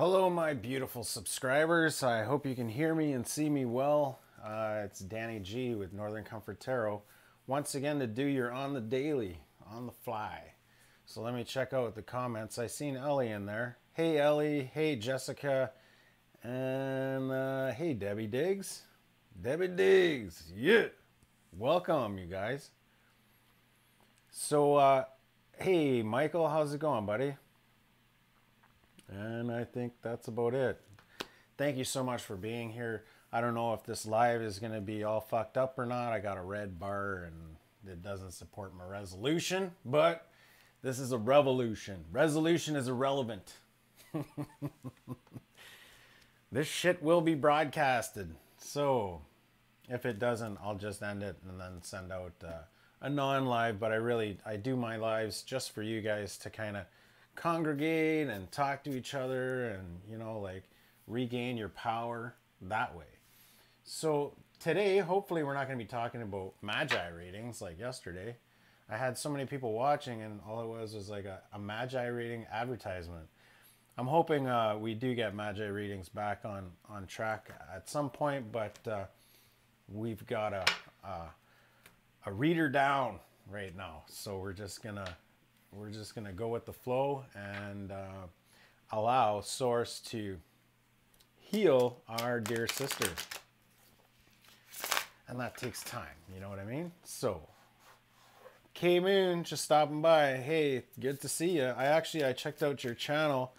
Hello, my beautiful subscribers. I hope you can hear me and see me well. It's Danny G with Northern Comfort Tarot. Once again to do your on the daily, on the fly. So let me check out the comments. I seen Ellie in there. Hey Ellie, hey Jessica, and hey Debbie Diggs. Debbie Diggs, yeah. Welcome you guys. So hey Michael, how's it going, buddy? And I think that's about it. Thank you so much for being here. I don't know if this live is going to be all fucked up or not. I got a red bar and it doesn't support my resolution, but this is a revolution. Resolution is irrelevant. This shit will be broadcasted. So if it doesn't, I'll just end it and then send out a non-live. But I do my lives just for you guys to kind of congregate and talk to each other and, you know, like regain your power that way. So today, hopefully we're not going to be talking about magi readings like yesterday. I had so many people watching and all it was like a magi reading advertisement. I'm hoping we do get magi readings back on track at some point, but we've got a reader down right now. So we're just gonna go with the flow and allow Source to heal our dear sister. And that takes time, you know what I mean? So, K-Moon, just stopping by. Hey, good to see you. I checked out your channel.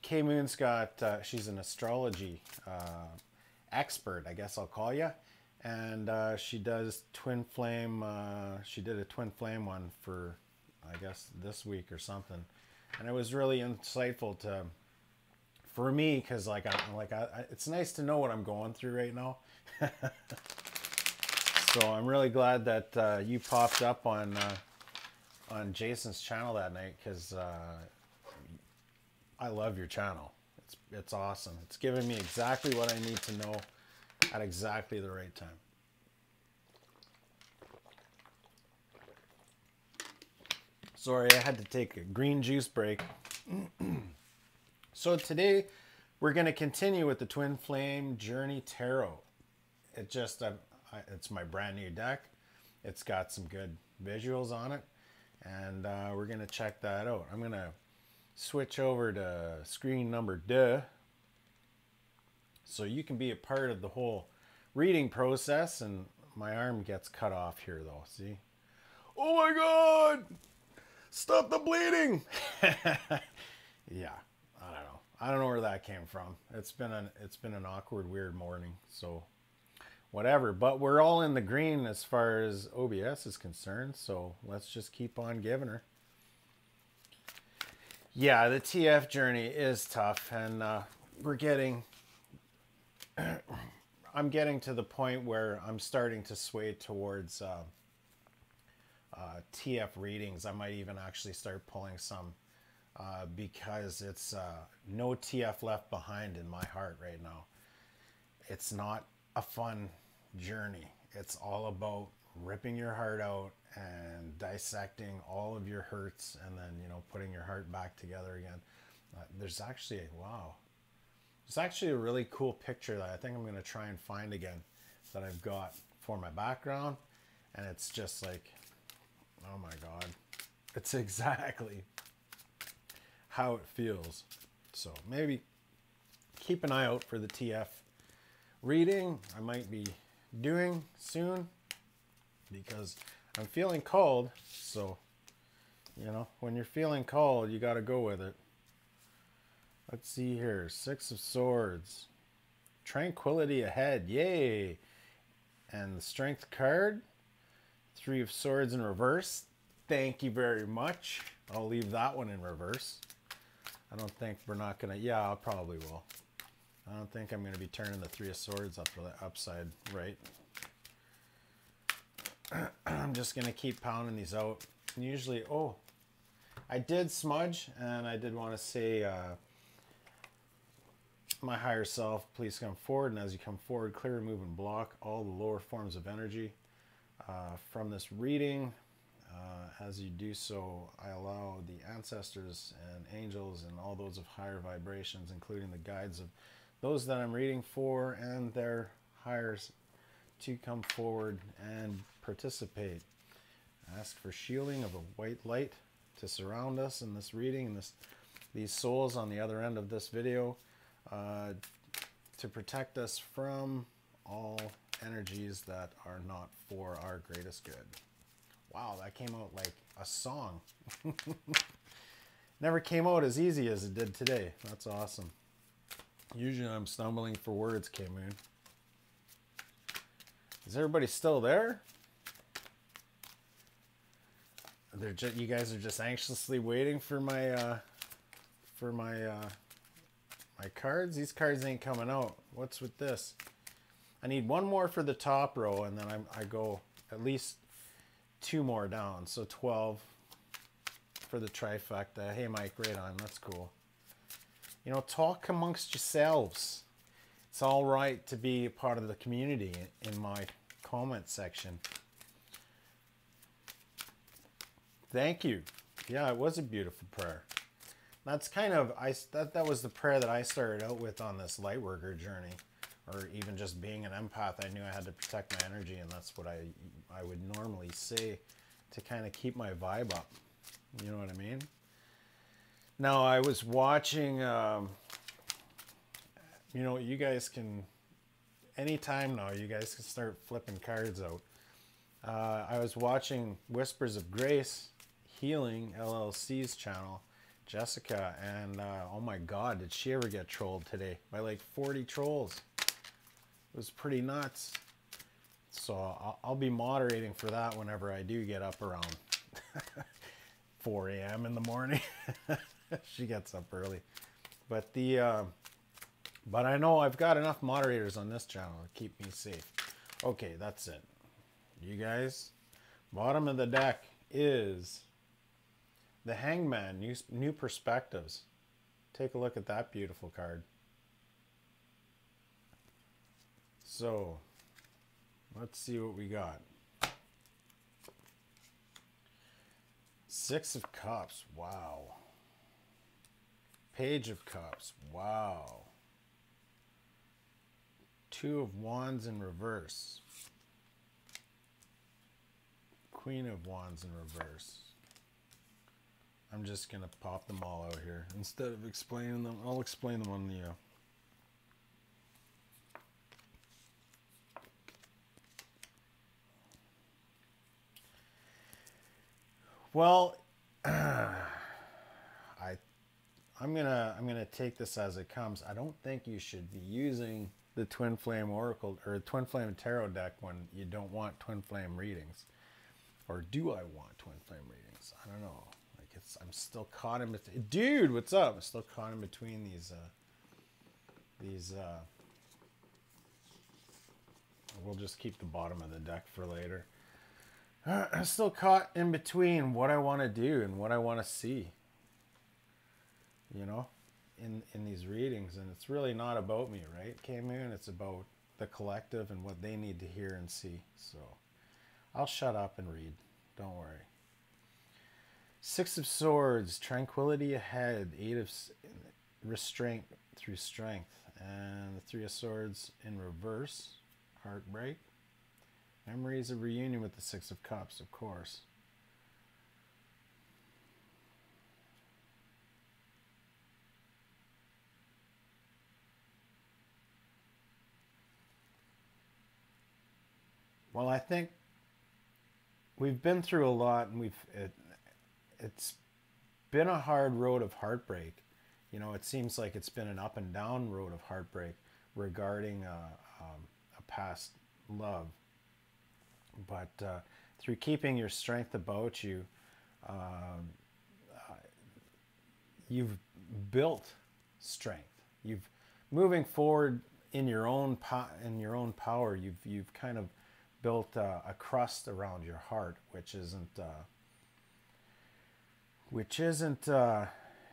K-Moon's got, she's an astrology expert, I guess I'll call you. And she does twin flame. She did a twin flame one for, I guess, this week or something, and it was really insightful for me because it's nice to know what I'm going through right now. So I'm really glad that you popped up on Jason's channel that night because I love your channel. It's awesome. It's giving me exactly what I need to know at exactly the right time. Sorry, I had to take a green juice break. So today we're going to continue with the Twin Flame Journey Tarot. It's my brand new deck. It's got some good visuals on it, and we're going to check that out. I'm going to switch over to screen number 2. So you can be a part of the whole reading process. And my arm gets cut off here though, see? Oh my God! Stop the bleeding! Yeah, I don't know where that came from. It's been an awkward, weird morning, so whatever. But we're all in the green as far as OBS is concerned, so let's just keep on giving her. Yeah, the TF journey is tough, and I'm getting to the point where I'm starting to sway towards TF readings. I might even actually start pulling some because it's no TF left behind in my heart right now. It's not a fun journey. It's all about ripping your heart out and dissecting all of your hurts and then, you know, putting your heart back together again. There's actually a really cool picture that I think I'm going to try and find again that I've got for my background. And it's just like, oh my God, it's exactly how it feels. So maybe keep an eye out for the TF reading I might be doing soon because I'm feeling called. So, you know, when you're feeling called, you got to go with it. Let's see here. 6 of Swords. Tranquility ahead. Yay. And the Strength card. 3 of Swords in reverse. Thank you very much. I'll leave that one in reverse. I don't think we're not going to... Yeah, I probably will. I don't think I'm going to be turning the 3 of Swords upside right. I'm just going to keep pounding these out. And usually... Oh, I did smudge, and I did want to say... my higher self, please come forward, and as you come forward, clear, remove, and block all the lower forms of energy from this reading. As you do so, I allow the ancestors and angels and all those of higher vibrations, including the guides of those that I'm reading for and their higher, to come forward and participate. Ask for shielding of a white light to surround us in this reading, and these souls on the other end of this video, to protect us from all energies that are not for our greatest good. Wow, that came out like a song. Never came out as easy as it did today. That's awesome. Usually I'm stumbling for words, K-Moon. Is everybody still there? You guys are just anxiously waiting for my my cards. These cards ain't coming out. What's with this? I need one more for the top row, and then I go at least 2 more down. So 12 for the trifecta. Hey, Mike, right on. That's cool. You know, talk amongst yourselves. It's all right to be a part of the community in my comment section. Thank you. Yeah, it was a beautiful prayer. That's kind of, that was the prayer that I started out with on this lightworker journey, or even just being an empath. I knew I had to protect my energy, and that's what I would normally say to kind of keep my vibe up. You know what I mean? Now, I was watching, you know, you guys can, anytime now, you guys can start flipping cards out. I was watching Whispers of Grace Healing LLC's channel, Jessica, and oh my God, did she ever get trolled today by like 40 trolls? It was pretty nuts. So I'll be moderating for that whenever I do get up around 4 a.m. in the morning. She gets up early, but but I know I've got enough moderators on this channel to keep me safe. Okay, that's it. You guys, bottom of the deck is the Hangman, new perspectives. Take a look at that beautiful card. So, let's see what we got. 6 of Cups, wow. Page of Cups, wow. 2 of Wands in reverse. Queen of Wands in reverse. I'm just going to pop them all out here. Instead of explaining them, I'll explain them on the... Well, I'm gonna take this as it comes. I don't think you should be using the Twin Flame Oracle or Twin Flame Tarot deck when you don't want Twin Flame readings. Or do I want Twin Flame readings? I don't know. Like I'm still caught in between. Dude, what's up? I'm still caught in between these. We'll just keep the bottom of the deck for later. I'm still caught in between what I want to do and what I want to see. You know, in these readings, and it's really not about me, right, K-Moon? It's about the collective and what they need to hear and see. So I'll shut up and read. Don't worry. 6 of Swords, tranquility ahead. 8 of restraint through strength, and the 3 of Swords in reverse. Heartbreak. Memories of reunion with the 6 of Cups, of course. Well, I think we've been through a lot, and it's been a hard road of heartbreak. You know, it seems like it's been an up and down road of heartbreak regarding a past love. But through keeping your strength about you, you've built strength. You've moving forward in your own power. You've kind of built a crust around your heart, which isn't.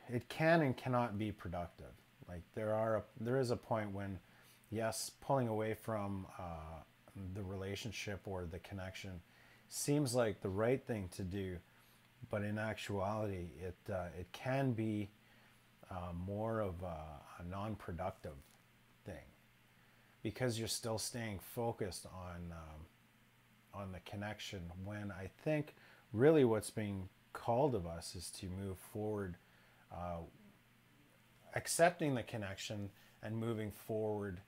It can and cannot be productive. Like there is a point when, yes, pulling away from the relationship or the connection seems like the right thing to do, but in actuality, it can be more of a non-productive thing, because you're still staying focused on the connection, when I think really what's being called of us is to move forward, accepting the connection and moving forward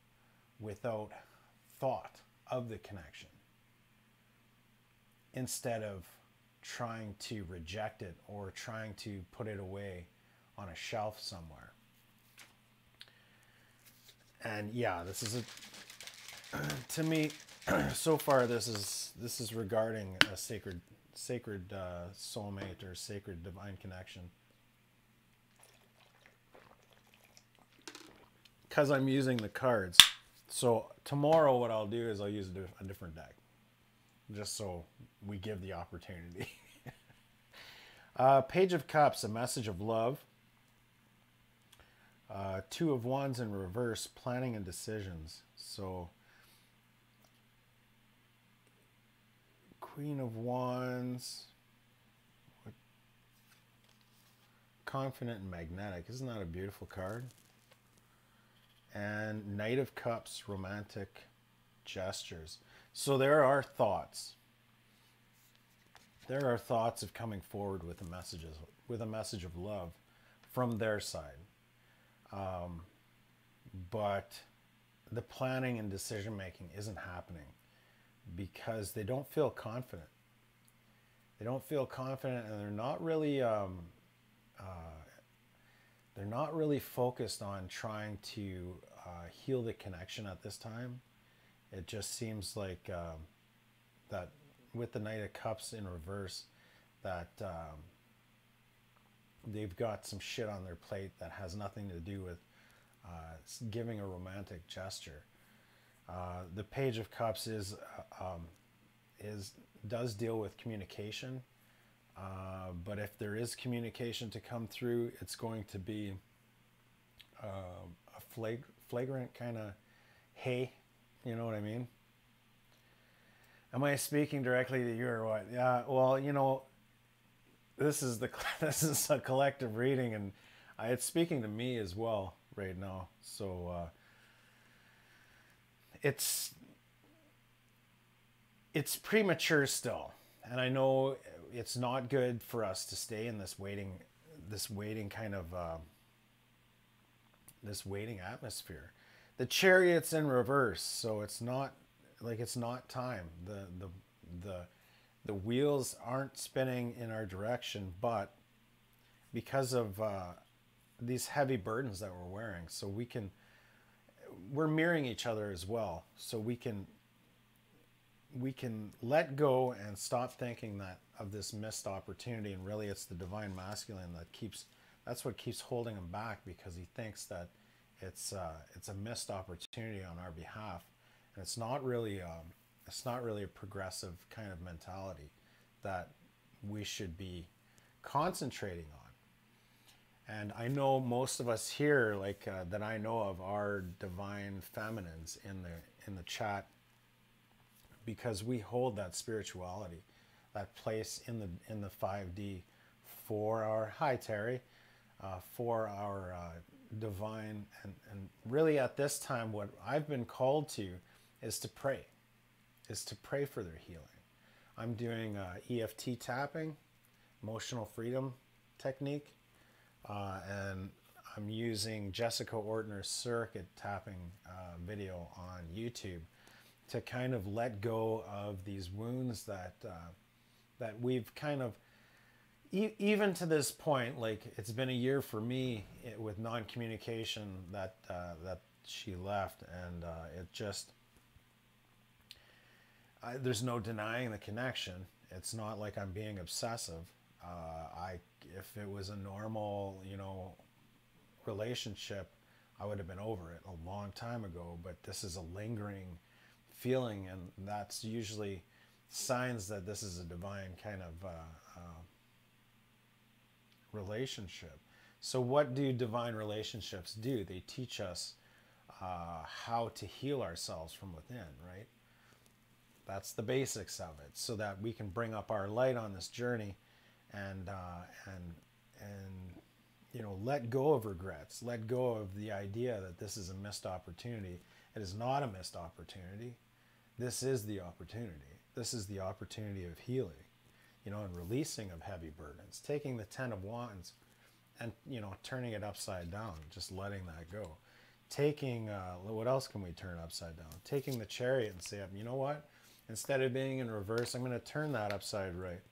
without thought of the connection, instead of trying to reject it or trying to put it away on a shelf somewhere. And yeah, this is to me, so far this is regarding a sacred soulmate or sacred divine connection, because I'm using the cards. So tomorrow what I'll do is I'll use a different deck, just so we give the opportunity. Page of Cups, a message of love. Two of Wands in reverse, planning and decisions. So Queen of Wands, confident and magnetic. Isn't that a beautiful card? And Knight of Cups, romantic gestures. So there are thoughts. There are thoughts of coming forward with a message of love from their side. But the planning and decision making isn't happening because they don't feel confident. They don't feel confident, and they're not really focused on trying to heal the connection at this time. It just seems like that with the Knight of Cups in reverse, that they've got some shit on their plate that has nothing to do with giving a romantic gesture. The Page of Cups does deal with communication, but if there is communication to come through, it's going to be a flagrant kind of hey, you know what I mean? Am I speaking directly to you or what? Yeah, well, you know, this is a collective reading, and it's speaking to me as well right now. So it's premature still, and I know it's not good for us to stay in this waiting kind of this waiting atmosphere. The Chariot's in reverse, so it's not time. The wheels aren't spinning in our direction, but because of these heavy burdens that we're wearing, so we're mirroring each other as well, so we can let go and stop thinking that of this missed opportunity, and really it's the divine masculine that's what keeps holding him back, because he thinks that it's a missed opportunity on our behalf, and it's not really a progressive kind of mentality that we should be concentrating on. And I know most of us here, that I know of, are divine feminines in the chat, because we hold that spirituality, that place in the 5D for our, hi Terry, for our divine, and really at this time what I've been called to is to pray for their healing. I'm doing EFT tapping, emotional freedom technique, and I'm using Jessica Ortner's circuit tapping video on YouTube to kind of let go of these wounds that we've kind of, even to this point, like it's been a year for me with non-communication that she left, and it just, there's no denying the connection. It's not like I'm being obsessive. If it was a normal, relationship, I would have been over it a long time ago, but this is a lingering feeling, and that's usually signs that this is a divine kind of relationship. So what do divine relationships do? They teach us how to heal ourselves from within, right? That's the basics of it, so that we can bring up our light on this journey, and you know, let go of regrets, let go of the idea that this is a missed opportunity. It is not a missed opportunity. This is the opportunity. This is the opportunity of healing, you know, and releasing of heavy burdens, taking the 10 of Wands and, you know, turning it upside down, just letting that go. Taking, what else can we turn upside down? Taking the Chariot and say, you know what? Instead of being in reverse, I'm going to turn that upside right.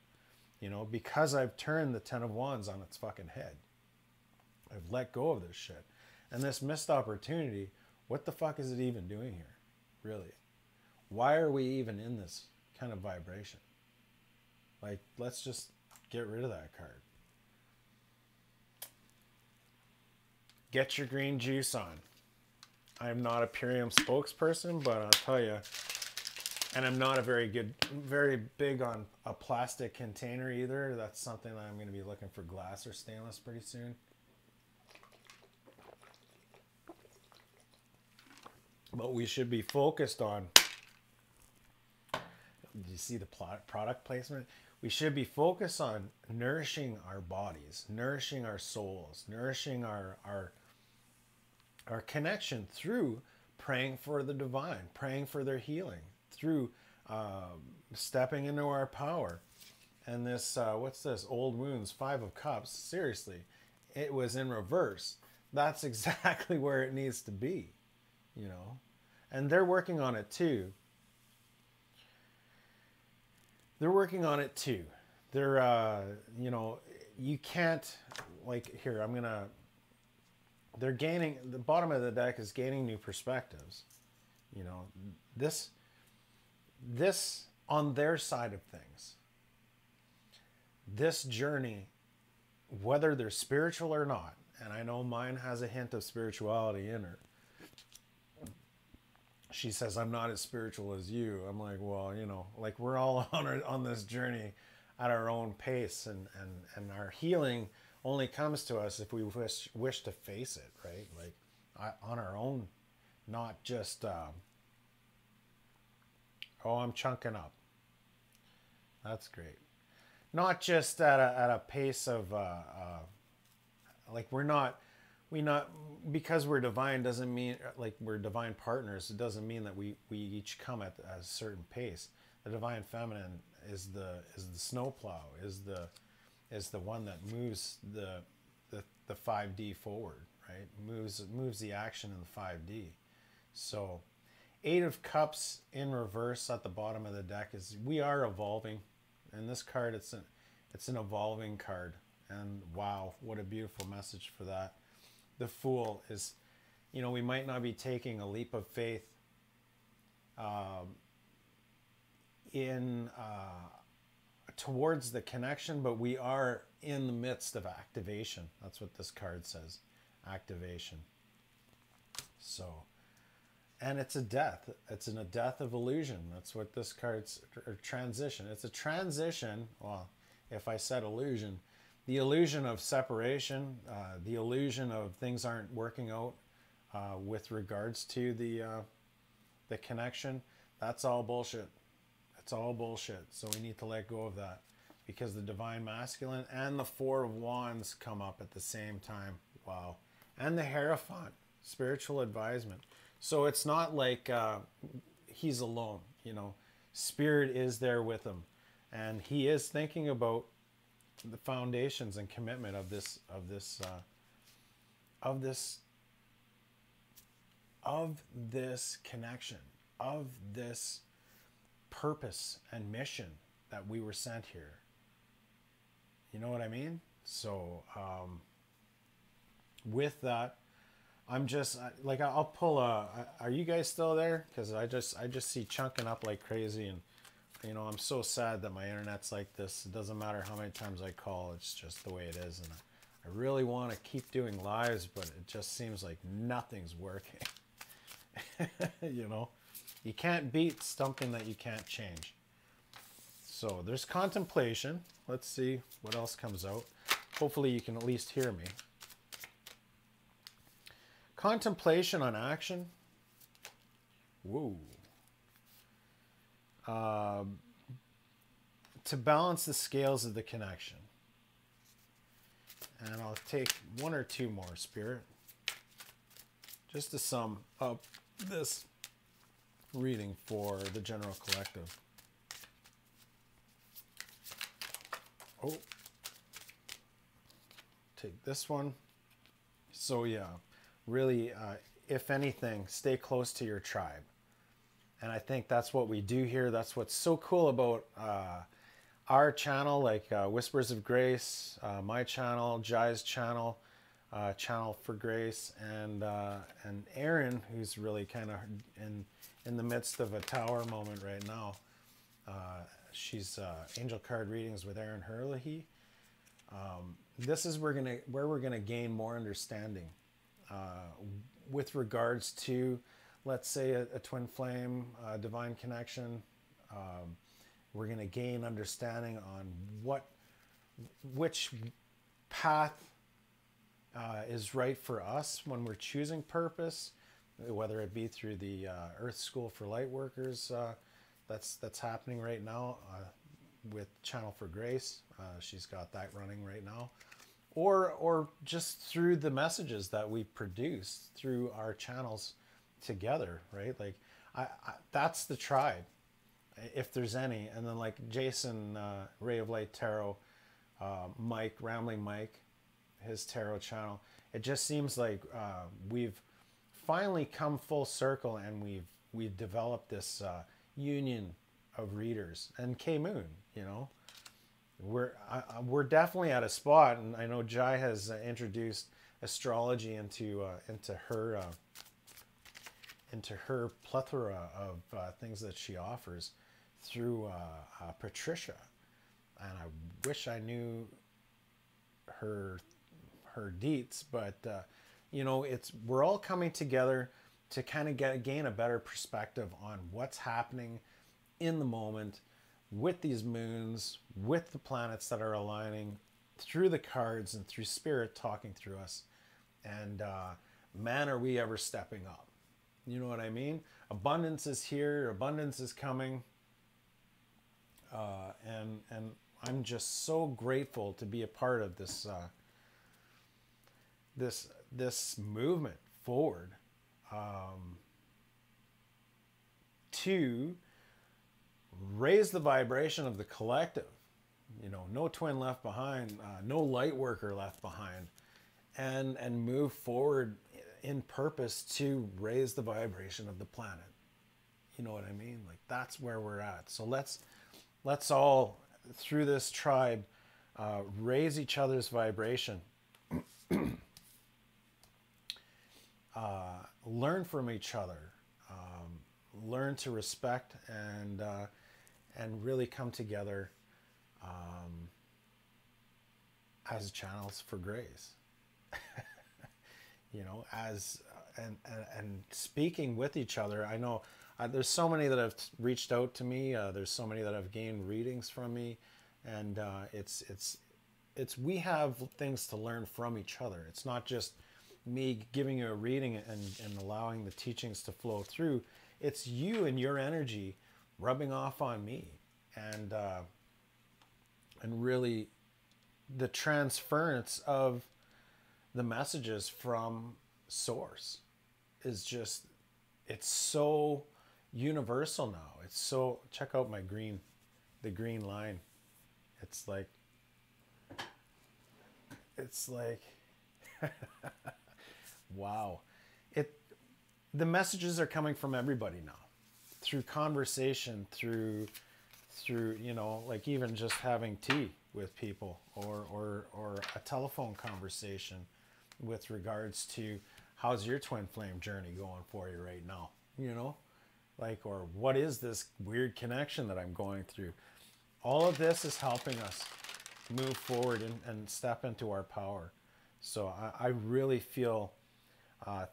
You know, because I've turned the 10 of Wands on its fucking head. I've let go of this shit. And this missed opportunity, what the fuck is it even doing here? Really? Why are we even in this kind of vibration? Like, let's just get rid of that card. Get your green juice on. I'm not a Purium spokesperson, but I'll tell you, and I'm not a very big on a plastic container either. That's something that I'm going to be looking for, glass or stainless, pretty soon. But we should be focused on, do you see the product placement? We should be focused on nourishing our bodies, nourishing our souls, nourishing our connection through praying for the divine, praying for their healing, through stepping into our power. And this, what's this? Old Wounds, 5 of Cups. Seriously, it was in reverse. That's exactly where it needs to be, you know. And they're working on it too. They're working on it too. They're, you know, you can't, like, here, I'm going to, they're gaining, the bottom of the deck is gaining new perspectives. You know, this on their side of things, this journey, whether they're spiritual or not, and I know mine has a hint of spirituality in her. She says, I'm not as spiritual as you. I'm like, well, you know, like, we're all on this journey at our own pace, and our healing only comes to us if we wish to face it, right? Like, on our own, not just, oh, I'm chunking up. That's great. Not just at a pace of, like, because we're divine doesn't mean, like, we're divine partners. It doesn't mean that we each come at a certain pace. The divine feminine is the snowplow, is the one that moves the 5D forward, right? Moves the action in the 5D. So 8 of Cups in reverse at the bottom of the deck is, we are evolving. And this card, it's an evolving card. And wow, what a beautiful message for that. The Fool is, you know, we might not be taking a leap of faith towards the connection, but we are in the midst of activation. That's what this card says, activation. So, and it's a death. It's a death of illusion. That's what this card's, or transition. It's a transition. Well, if I said illusion, the illusion of separation, the illusion of things aren't working out with regards to the connection. That's all bullshit. It's all bullshit. So we need to let go of that, because the divine masculine and the 4 of Wands come up at the same time. Wow. And the Hierophant, spiritual advisement. So it's not like he's alone, you know. Spirit is there with him, and he is thinking about the foundations and commitment of this connection, of this purpose and mission that we were sent here. You know what I mean? So with that, I'm just like, I'll pull a, are you guys still there? Because I just see chunking up like crazy, and you know, I'm so sad that my internet's like this. It doesn't matter how many times I call, it's just the way it is. And I really want to keep doing lives, but it just seems like nothing's working. You know, you can't beat something that you can't change. So there's contemplation. Let's see what else comes out. Hopefully you can at least hear me. Contemplation on action. Whoa. to balance the scales of the connection. And I'll take one or two more, Spirit, just to sum up this reading for the general collective. Oh, take this one. So yeah, really, if anything, stay close to your tribe. And I think that's what we do here. That's what's so cool about our channel, like Whispers of Grace, my channel, Jai's channel, Channel for Grace, and Aaron, who's really kind of in the midst of a tower moment right now. She's Angel Card Readings with Aaron Herlihy. This is where we're gonna gain more understanding with regards to, let's say, a twin flame, divine connection. We're going to gain understanding on which path is right for us when we're choosing purpose, whether it be through the Earth School for Lightworkers that's happening right now with Channel for Grace. She's got that running right now. Or just through the messages that we produce through our channels together, right? Like, that's the tribe, if there's any. And then like Jason, Ray of Light Tarot, Mike, Rambling Mike, his tarot channel. It just seems like we've finally come full circle, and we've developed this union of readers. And K Moon, you know, we're definitely at a spot, and I know Jai has introduced astrology into her plethora of things that she offers through Patricia, and I wish I knew her deets, but you know, we're all coming together to kind of gain a better perspective on what's happening in the moment with these moons, with the planets that are aligning, through the cards and through Spirit talking through us. And man, are we ever stepping up. You know what I mean? Abundance is here. Abundance is coming. And I'm just so grateful to be a part of this this movement forward, to raise the vibration of the collective. You know, no twin left behind, no light worker left behind, and move forward in purpose to raise the vibration of the planet. You know what I mean? Like, that's where we're at. So let's all, through this tribe, raise each other's vibration, learn from each other, learn to respect, and really come together as channels for grace. You know, and speaking with each other. I know there's so many that have reached out to me. There's so many that have gained readings from me, and it's we have things to learn from each other. It's not just me giving you a reading and allowing the teachings to flow through. It's you and your energy rubbing off on me, and really the transference of the messages from source is just, it's so universal now. It's so, check out my the green line. It's like wow. The messages are coming from everybody now, through conversation, through, you know, like even just having tea with people, or a telephone conversation with regards to how's your twin flame journey going for you right now, you know, like, or what is this weird connection that I'm going through. All of this is helping us move forward and step into our power. So I really feel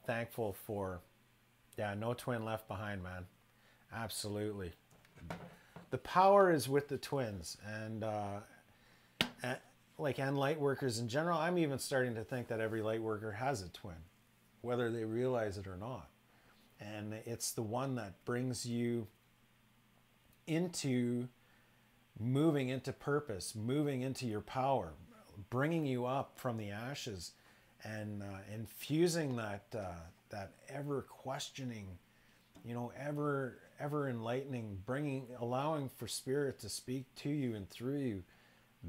thankful for, no twin left behind, man. Absolutely. The power is with the twins, and light workers in general. I'm even starting to think that every light worker has a twin, whether they realize it or not. And it's the one that brings you into moving into purpose, moving into your power, bringing you up from the ashes, and infusing that ever questioning, ever enlightening, allowing for spirit to speak to you and through you.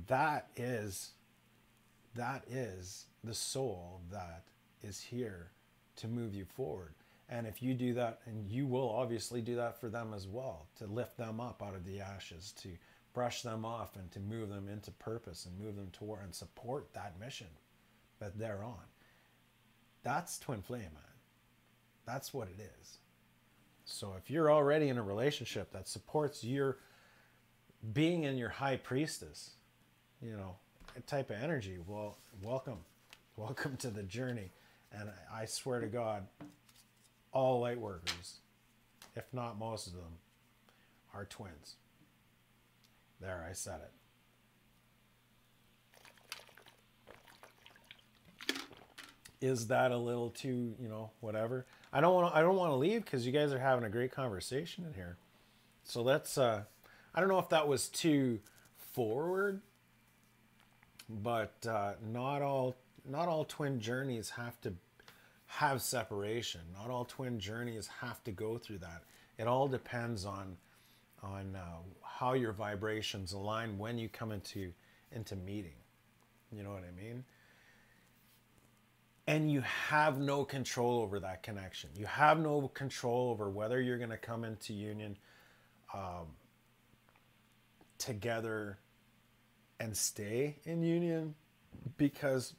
That is the soul that is here to move you forward. And if you do that, and you will obviously do that for them as well, to lift them up out of the ashes, to brush them off, and to move them into purpose, and move them toward and support that mission that they're on. That's twin flame, man. That's what it is. So if you're already in a relationship that supports your being in your high priestess, type of energy, well, welcome to the journey. And I swear to God, all light workers, if not most of them, are twins. There, I said it. Is that a little too, whatever? I don't want to leave, because you guys are having a great conversation in here. So let's I don't know if that was too forward, but not all twin journeys have to have separation. Not all twin journeys have to go through that. It all depends on how your vibrations align when you come into meeting. You know what I mean? And you have no control over that connection. You have no control over whether you're going to come into union together and stay in union, because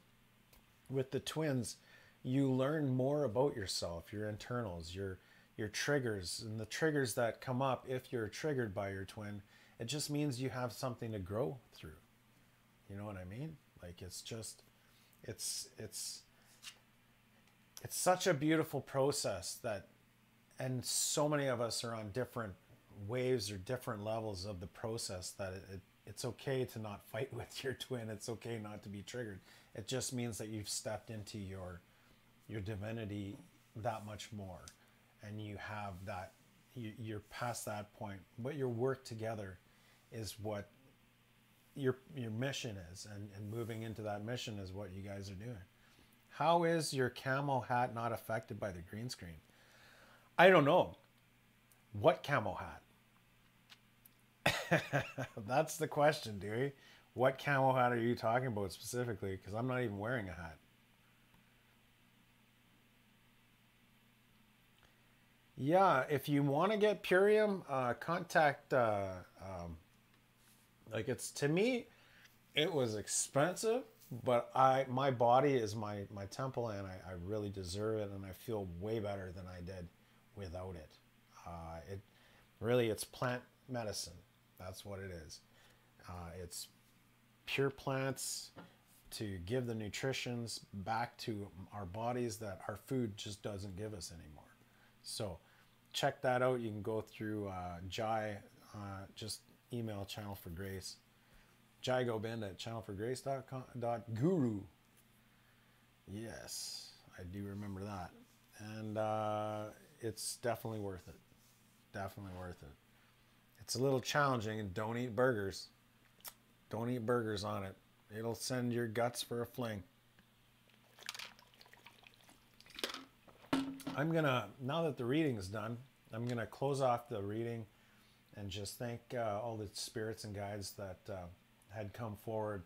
with the twins, you learn more about yourself, your internals, your triggers, and the triggers that come up if you're triggered by your twin. It just means you have something to grow through. You know what I mean? Like, it's such a beautiful process and so many of us are on different waves or different levels of the process, that it's okay to not fight with your twin. It's okay not to be triggered. It just means that you've stepped into your divinity that much more, and you have that, you're past that point. What your work together is what your mission is, and moving into that mission is what you guys are doing. How is your camo hat not affected by the green screen? I don't know. What camo hat? That's the question, Dewey. What camo hat are you talking about specifically? Because I'm not even wearing a hat. Yeah, if you want to get Purium, contact, to me, it was expensive, but my body is my temple, and I really deserve it, and I feel way better than I did without it. It's plant medicine. That's what it is. It's pure plants to give the nutritions back to our bodies that our food just doesn't give us anymore. So check that out. You can go through Jai, just email Channel for Grace. Jai Gobind at channelforgrace.guru. Yes, I do remember that. And it's definitely worth it. Definitely worth it. It's a little challenging, and don't eat burgers. Don't eat burgers on it. It'll send your guts for a fling. Now that the reading is done, I'm gonna close off the reading and just thank all the spirits and guides that had come forward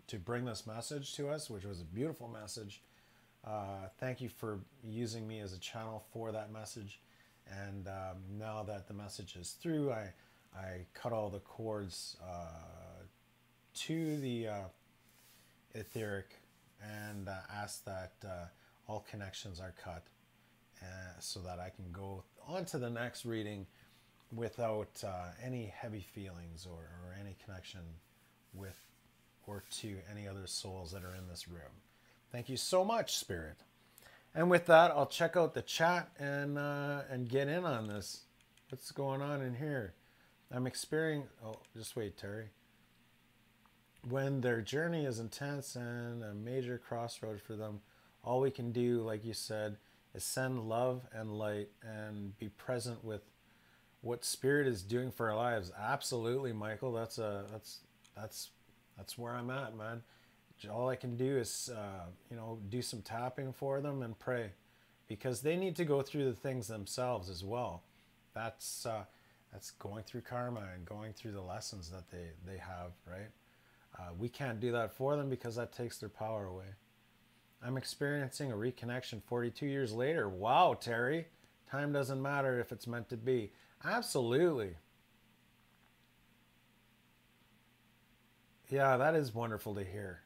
to bring this message to us, which was a beautiful message. Thank you for using me as a channel for that message. And now that the message is through, I cut all the cords to the etheric, and ask that all connections are cut, so that I can go on to the next reading without any heavy feelings or any connection with or to any other souls that are in this room. Thank you so much, Spirit. And with that, I'll check out the chat and get in on this. What's going on in here? I'm experiencing... Oh, just wait, Terry. When their journey is intense and a major crossroad for them, all we can do, like you said, is send love and light and be present with what spirit is doing for our lives. Absolutely, Michael. That's where I'm at, man. All I can do is do some tapping for them and pray, because they need to go through the things themselves as well. That's going through karma and going through the lessons that they have, right? We can't do that for them because that takes their power away. I'm experiencing a reconnection 42 years later. Wow, Terry. Time doesn't matter if it's meant to be. Absolutely. Yeah, that is wonderful to hear.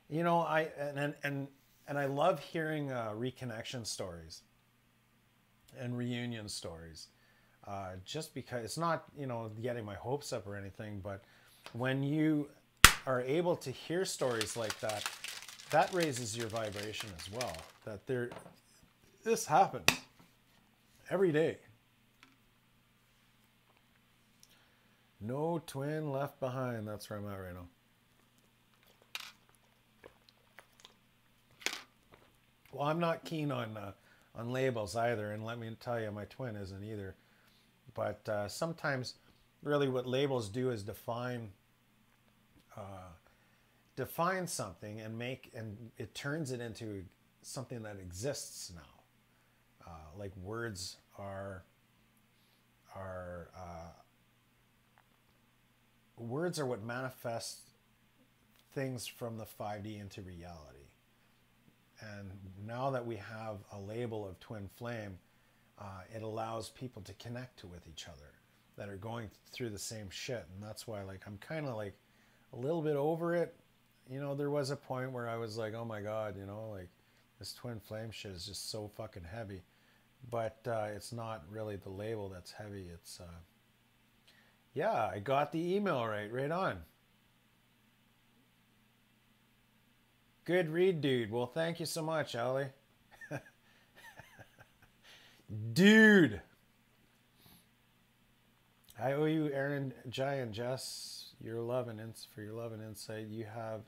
You know, and I love hearing reconnection stories and reunion stories. Just because it's not, getting my hopes up or anything, but when you are able to hear stories like that, that raises your vibration as well. That this happens every day. No twin left behind. That's where I'm at right now. Well, I'm not keen on labels either, and let me tell you, my twin isn't either. But sometimes, really, what labels do is define something and it turns it into something that exists now. Like words words are what manifest things from the 5D into reality. And now that we have a label of twin flame, it allows people to connect with each other that are going through the same shit. And that's why, like, I'm kind of like a little bit over it. There was a point where I was like, oh my God, like this twin flame shit is just so fucking heavy. But it's not really the label that's heavy. It's, yeah, I got the email right on. Good read, dude. Well, thank you so much, Ali. Dude. I owe you, Aaron, Jai, and Jess, for your love and insight. You have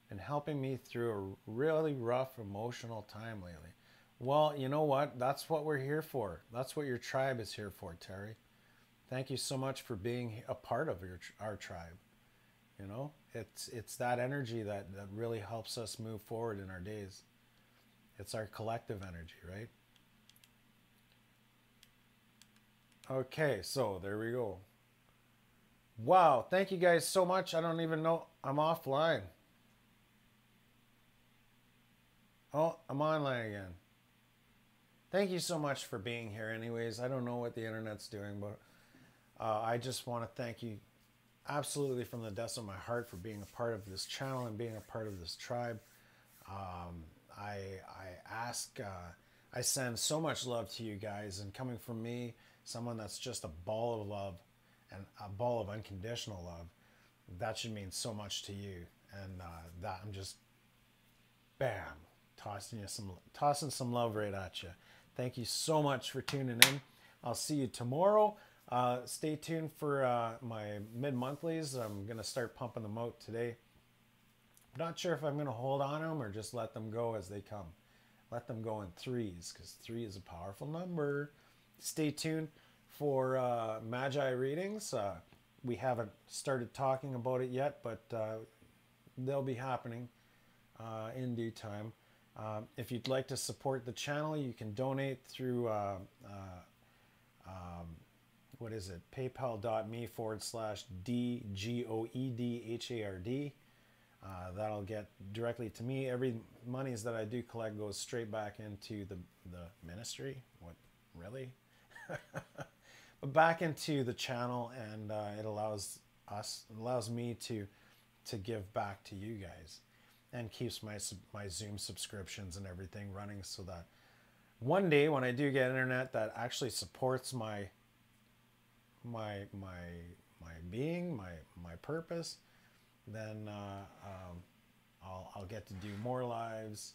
been helping me through a really rough emotional time lately. Well, you know what? That's what we're here for. That's what your tribe is here for, Terry. Thank you so much for being a part of our tribe. It's that energy that really helps us move forward in our days. It's our collective energy, right? Okay, so there we go. Wow, thank you guys so much. I don't even know. I'm offline. Oh, I'm online again. Thank you so much for being here anyways. I don't know what the internet's doing, but I just want to thank you absolutely from the depths of my heart for being a part of this channel and being a part of this tribe. I send so much love to you guys, and coming from me, someone that's just a ball of love and a ball of unconditional love, that should mean so much to you. And that I'm just, bam, tossing some love right at you. Thank you so much for tuning in. I'll see you tomorrow. Stay tuned for my mid-monthlies. I'm going to start pumping them out today. I'm not sure if I'm going to hold on to them or just let them go as they come. Let them go in threes, because 3 is a powerful number. Stay tuned for Magi readings. We haven't started talking about it yet, but they'll be happening in due time. If you'd like to support the channel, you can donate through what is it? PayPal.me/DGOEDHARD. That'll get directly to me. Every monies that I do collect goes straight back into the ministry. What, really? But back into the channel, and it allows me to give back to you guys, and keeps my Zoom subscriptions and everything running, so that one day when I do get internet that actually supports my being, my purpose, then I'll get to do more lives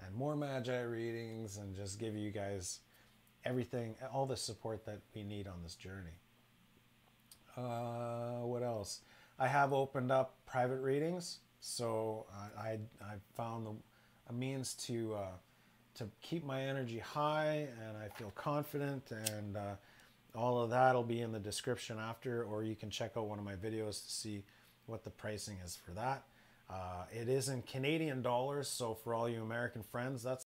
and more Magi readings, and just give you guys everything, all the support that we need on this journey. What else? I have opened up private readings, so I found a means to keep my energy high, and I feel confident, and All of that will be in the description after, or you can check out one of my videos to see what the pricing is for that. It is in Canadian dollars, so for all you American friends, that's